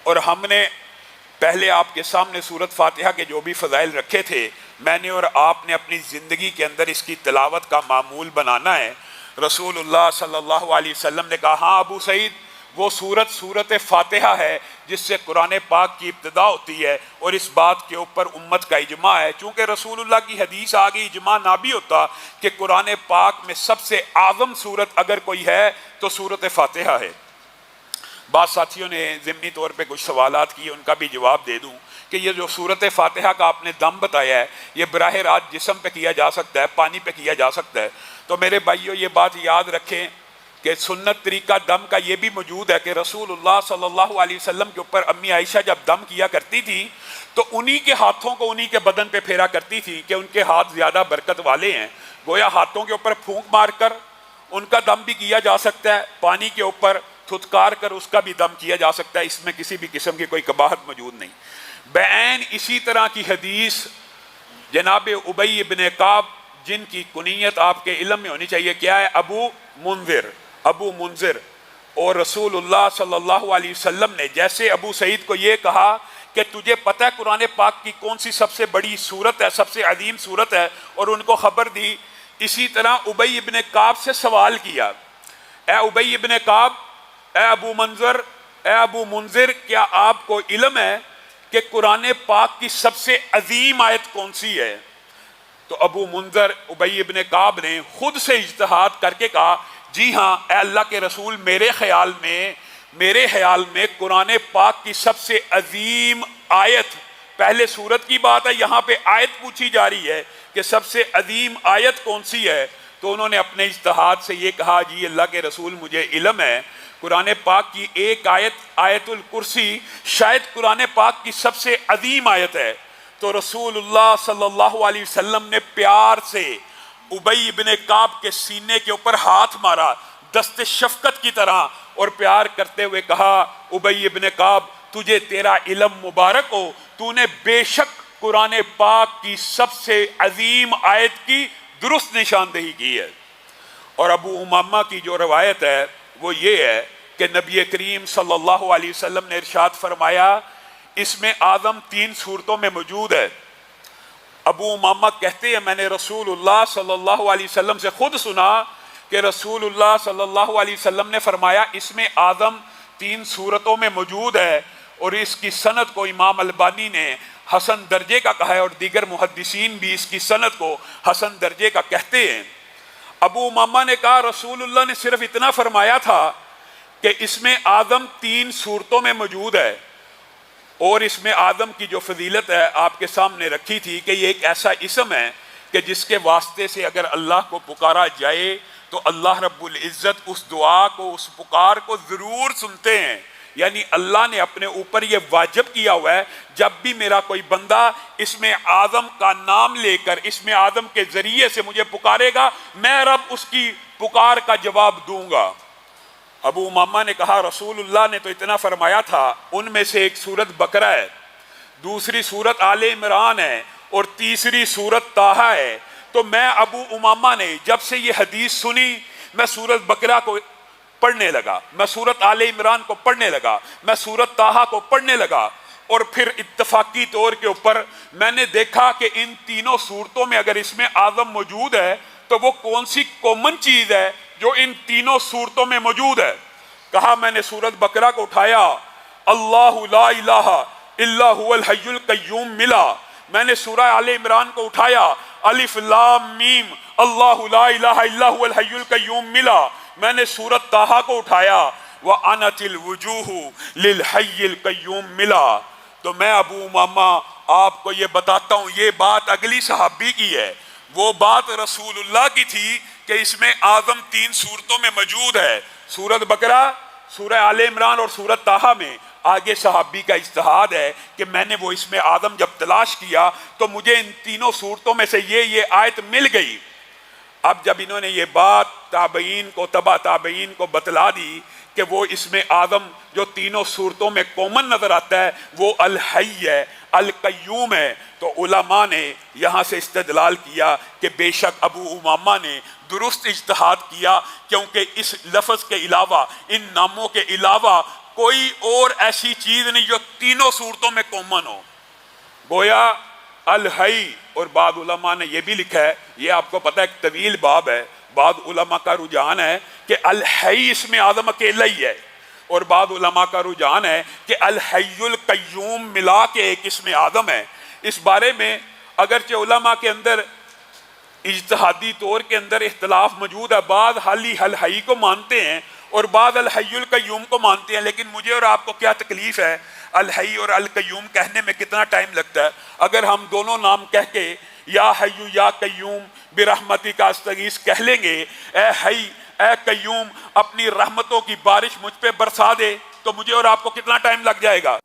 اور ہم نے پہلے آپ کے سامنے سورۃ فاتحہ کے جو بھی فضائل رکھے تھے، میں نے اور آپ نے اپنی زندگی کے اندر اس کی تلاوت کا معمول بنانا ہے۔ رسول اللہ صلی اللہ علیہ وسلم نے کہا، ہاں ابو سعید، وہ سورۃ فاتحہ ہے جس سے قرآن پاک کی ابتدا ہوتی ہے، اور اس بات کے اوپر امت کا اجماع ہے۔ چونکہ رسول اللہ کی حدیث آگے اجماع نہ بھی ہوتا کہ قرآن پاک میں سب سے اعظم سورت اگر کوئی ہے تو سورۃ فاتحہ ہے۔ بعض ساتھیوں نے ضمنی طور پہ کچھ سوالات کیے، ان کا بھی جواب دے دوں کہ یہ جو سورۃ فاتحہ کا آپ نے دم بتایا ہے، یہ براہ راست جسم پہ کیا جا سکتا ہے، پانی پہ کیا جا سکتا ہے۔ تو میرے بھائیو یہ بات یاد رکھیں کہ سنت طریقہ دم کا یہ بھی موجود ہے کہ رسول اللہ صلی اللہ علیہ وسلم کے اوپر امی عائشہ جب دم کیا کرتی تھی تو انہی کے ہاتھوں کو انہی کے بدن پہ پھیرا کرتی تھی کہ ان کے ہاتھ زیادہ برکت والے ہیں۔ گویا ہاتھوں کے اوپر پھونک مار کر ان کا دم بھی کیا جا سکتا ہے، پانی کے اوپر تھتکار کر اس کا بھی دم کیا جا سکتا ہے، اس میں کسی بھی قسم کی کوئی قباحت موجود نہیں۔ بعین اسی طرح کی حدیث جناب ابی بن کعب، جن کی کنیت آپ کے علم میں ہونی چاہیے، کیا ہے؟ ابو منذر، اور رسول اللہ صلی اللہ علیہ وسلم نے جیسے ابو سعید کو یہ کہا کہ تجھے پتہ ہے قرآن پاک کی کون سی سب سے بڑی سورت ہے، سب سے عظیم سورت ہے، اور ان کو خبر دی، اسی طرح ابی بن کعب سے سوال کیا، اے ابی بن کعب، اے ابو منذر، کیا آپ کو علم ہے کہ قرآن پاک کی سب سے عظیم آیت کون سی ہے؟ تو ابو منذر ابی بن کعب نے خود سے اجتہاد کر کے کہا، جی ہاں اے اللہ کے رسول، میرے خیال میں قرآن پاک کی سب سے عظیم آیت، پہلے سورت کی بات ہے، یہاں پہ آیت پوچھی جا رہی ہے کہ سب سے عظیم آیت کون سی ہے؟ تو انہوں نے اپنے اجتہاد سے یہ کہا، جی اللہ کے رسول مجھے علم ہے، قرآن پاک کی ایک آیت، آیت الکرسی، شاید قرآن پاک کی سب سے عظیم آیت ہے۔ تو رسول اللہ صلی اللہ علیہ وسلم نے پیار سے ابی بن کعب کے سینے کے اوپر ہاتھ مارا دست شفقت کی طرح، اور پیار کرتے ہوئے کہا، ابی بن کعب، تجھے تیرا علم مبارک ہو، تو نے بے شک قرآن پاک کی سب سے عظیم آیت کی درست نشاندہی کی ہے۔ اور ابو امامہ کی جو روایت ہے وہ یہ ہے کہ نبی کریم صلی اللہ علیہ وسلم نے ارشاد فرمایا، اس میں اعظم 3 صورتوں میں موجود ہے۔ ابو امامہ کہتے ہیں، میں نے رسول اللہ صلی اللہ علیہ وسلم سے خود سنا کہ رسول اللہ صلی اللہ علیہ وسلم نے فرمایا اس میں اعظم 3 صورتوں میں موجود ہے، اور اس کی سند کو امام البانی نے حسن درجے کا کہا ہے، اور دیگر محدثین بھی اس کی سند کو حسن درجے کا کہتے ہیں۔ ابو امامہ نے کہا، رسول اللہ نے صرف اتنا فرمایا تھا کہ اس میں اعظم 3 صورتوں میں موجود ہے، اور اس میں اعظم کی جو فضیلت ہے آپ کے سامنے رکھی تھی کہ یہ ایک ایسا اسم ہے کہ جس کے واسطے سے اگر اللہ کو پکارا جائے تو اللہ رب العزت اس دعا کو، اس پکار کو ضرور سنتے ہیں۔ یعنی اللہ نے اپنے اوپر یہ واجب کیا ہوا ہے، جب بھی میرا کوئی بندہ اس میں اعظم کا نام لے کر، اس میں اعظم کے ذریعے سے مجھے پکارے گا، میں رب اس کی پکار کا جواب دوں گا۔ ابو امامہ نے کہا، رسول اللہ نے تو اتنا فرمایا تھا، ان میں سے ایک سورت بقرہ ہے، دوسری سورت آل عمران ہے، اور تیسری سورت طٰہٰ ہے۔ تو میں ابو امامہ نے جب سے یہ حدیث سنی، میں سورت بقرہ کو پڑھنے لگا، میں سورت آل عمران کو پڑھنے لگا، میں سورت طٰہٰ کو پڑھنے لگا، اور پھر اتفاقی طور کے اوپر میں نے دیکھا کہ ان تینوں صورتوں میں اگر اس میں اعظم موجود ہے تو وہ کون سی کامن چیز ہے جو ان تینوں صورتوں میں موجود ہے۔ کہا، میں نے سورت بقرہ کو اٹھایا، اللہ لا الہ الا هو الحی القیوم ملا۔ میں نے سورہ آل عمران کو اٹھایا، الف لام میم اللہ لا الہ الا هو الحی القیوم ملا۔ میں نے سورت طٰہٰ کو اٹھایا، وَأَنَتِ الْوُجُوهُ لِلْحَيِّ الْقَيُّومِ ملا۔ تو میں ابو امامہ آپ کو یہ بتاتا ہوں، یہ بات اگلی صحابی کی ہے، وہ بات رسول اللہ کی تھی کہ اس میں اعظم 3 صورتوں میں موجود ہے، سورت بقرہ، سورہ آل عمران اور سورت طٰہٰ میں۔ آگے صحابی کا اجتہاد ہے کہ میں نے وہ اس میں اعظم جب تلاش کیا تو مجھے ان تینوں صورتوں میں سے یہ آیت مل گئی۔ اب جب انہوں نے یہ بات تابعین کو، تبع تابعین کو بتلا دی کہ وہ اس میں اعظم جو تینوں صورتوں میں کامن نظر آتا ہے وہ الحی ہے، القیوم ہے، تو علماء نے یہاں سے استدلال کیا کہ بے شک ابو امامہ نے درست اجتہاد کیا، کیونکہ اس لفظ کے علاوہ، ان ناموں کے علاوہ کوئی اور ایسی چیز نہیں جو تینوں صورتوں میں کامن ہو. گویا الحی، اور بعض علماء نے یہ بھی لکھا ہے، یہ آپ کو پتہ ہے ایک طویل باب ہے، بعض علماء کا رجحان ہے کہ الحی اسم اعظم اکیلا ہی ہے، اور بعض علماء کا رجحان ہے کہ الحی القیوم ملا کے ایک اسم اعظم ہے. اس بارے میں اگرچہ علماء کے اندر اجتہادی طور کے اندر اختلاف موجود ہے، بعض الحی کو مانتے ہیں اور بعض الحی القیوم کو مانتے ہیں، لیکن مجھے اور آپ کو کیا تکلیف ہے الحی اور القیوم کہنے میں کتنا ٹائم لگتا ہے. اگر ہم دونوں نام کہہ کے یا حی یا قیوم برحمتک استغیث کہہ لیں گے، اے حی اے قیوم اپنی رحمتوں کی بارش مجھ پہ برسا دے، تو مجھے اور آپ کو کتنا ٹائم لگ جائے گا.